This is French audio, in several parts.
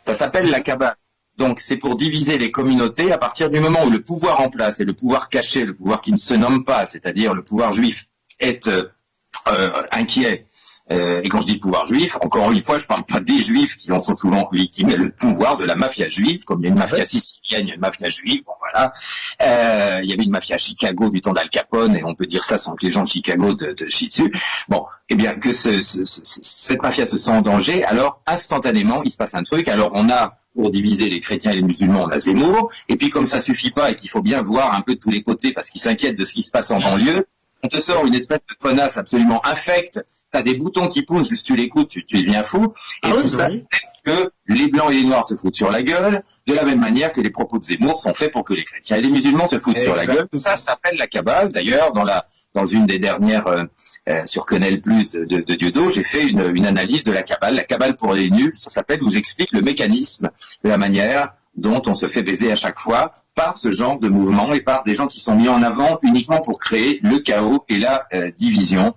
Ça s'appelle la Kabbale. Donc, c'est pour diviser les communautés à partir du moment où le pouvoir en place et le pouvoir caché, le pouvoir qui ne se nomme pas, c'est-à-dire le pouvoir juif, est inquiet. Et quand je dis pouvoir juif, encore une fois, je parle pas des juifs qui en sont souvent victimes, mais le pouvoir de la mafia juive, comme il y a une mafia sicilienne, il y a une mafia juive, bon voilà. Il y avait une mafia à Chicago du temps d'Al Capone, et on peut dire ça sans que les gens de Chicago te chient dessus. Bon, eh bien, que cette mafia se sent en danger, alors instantanément, il se passe un truc. Alors on a, pour diviser les chrétiens et les musulmans, on a Zemmour, et puis comme ça suffit pas et qu'il faut bien voir un peu de tous les côtés parce qu'ils s'inquiètent de ce qui se passe en banlieue, on te sort une espèce de connasse absolument infecte, t'as des boutons qui poussent, juste tu l'écoutes, tu deviens fou, et tout ça fait que les blancs et les noirs se foutent sur la gueule, de la même manière que les propos de Zemmour sont faits pour que les chrétiens et les musulmans se foutent sur la gueule. Ça s'appelle la Kabbale. D'ailleurs, dans une des dernières sur Canal+ de Dieudo, j'ai fait une analyse de la Kabbale. La Kabbale pour les nuls, ça s'appelle, où j'explique le mécanisme de la manière dont on se fait baiser à chaque fois par ce genre de mouvement et par des gens qui sont mis en avant uniquement pour créer le chaos et la division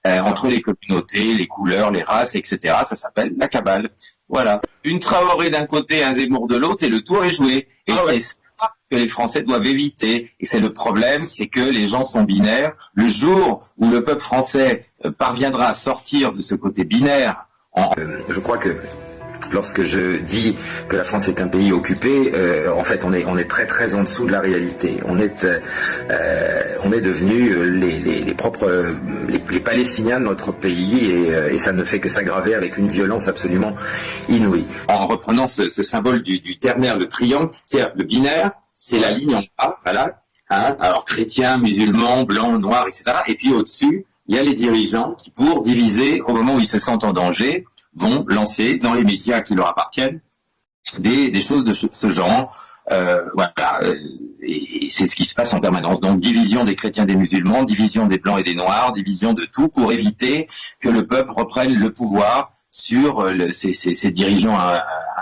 entre les communautés, les couleurs, les races, etc. Ça s'appelle la Kabbale. Voilà. Une Traoré d'un côté, un Zemmour de l'autre, et le tour est joué. Et c'est ça que les Français doivent éviter. Et c'est le problème, c'est que les gens sont binaires. Le jour où le peuple français parviendra à sortir de ce côté binaire, je crois que lorsque je dis que la France est un pays occupé, en fait, on est très très en dessous de la réalité. On est devenus les Palestiniens de notre pays, et ça ne fait que s'aggraver avec une violence absolument inouïe. En reprenant ce symbole du ternaire, le triangle, c'est le binaire, c'est la ligne en bas, voilà. Hein, alors chrétiens, musulmans, blancs, noirs, etc. Et puis au-dessus, il y a les dirigeants qui, pour diviser, au moment où ils se sentent en danger, vont lancer dans les médias qui leur appartiennent des choses de ce genre. Voilà, et c'est ce qui se passe en permanence. Donc division des chrétiens des musulmans, division des blancs et des noirs, division de tout pour éviter que le peuple reprenne le pouvoir sur ces dirigeants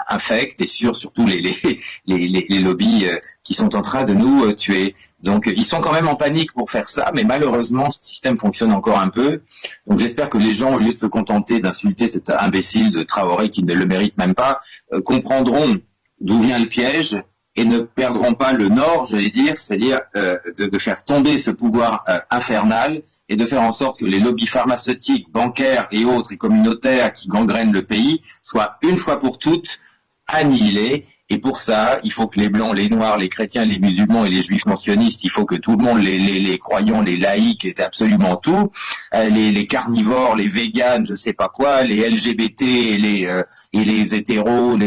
infects et sur surtout les lobbies qui sont en train de nous tuer. Donc ils sont quand même en panique pour faire ça, mais malheureusement ce système fonctionne encore un peu. Donc j'espère que les gens, au lieu de se contenter d'insulter cet imbécile de Traoré qui ne le mérite même pas, comprendront d'où vient le piège et ne perdront pas le nord, j'allais dire, c'est-à-dire de faire tomber ce pouvoir infernal et de faire en sorte que les lobbies pharmaceutiques, bancaires et autres et communautaires qui gangrènent le pays soient une fois pour toutes annihilés. Et pour ça, il faut que les blancs, les noirs, les chrétiens, les musulmans et les juifs mentionnistes, il faut que tout le monde, les croyants, les laïcs, et absolument tout, les carnivores, les véganes, je sais pas quoi, les LGBT et les hétéros,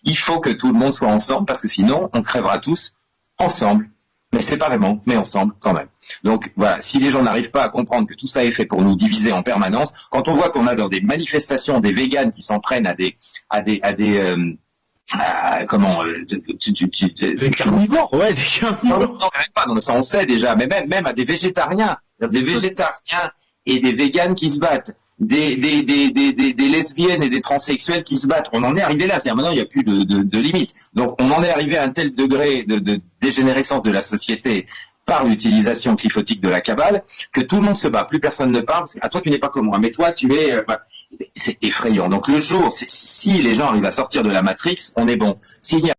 il faut que tout le monde soit ensemble parce que sinon on crèvera tous ensemble. Mais séparément, mais ensemble quand même. Donc voilà, si les gens n'arrivent pas à comprendre que tout ça est fait pour nous diviser en permanence, quand on voit qu'on a dans des manifestations des véganes qui s'en prennent à des des carnivores, ouais, des carnivores. Non, même pas, non, ça on sait déjà, mais même à des végétariens et des véganes qui se battent, des lesbiennes et des transsexuels qui se battent. On en est arrivé là, c'est-à-dire maintenant il n'y a plus de limite. Donc on en est arrivé à un tel degré de dégénérescence de la société par l'utilisation clifotique de la Kabbale, que tout le monde se bat, plus personne ne parle. À toi tu n'es pas comme moi, mais toi tu es... c'est effrayant. Donc le jour, si les gens arrivent à sortir de la Matrix, on est bon. S'il y a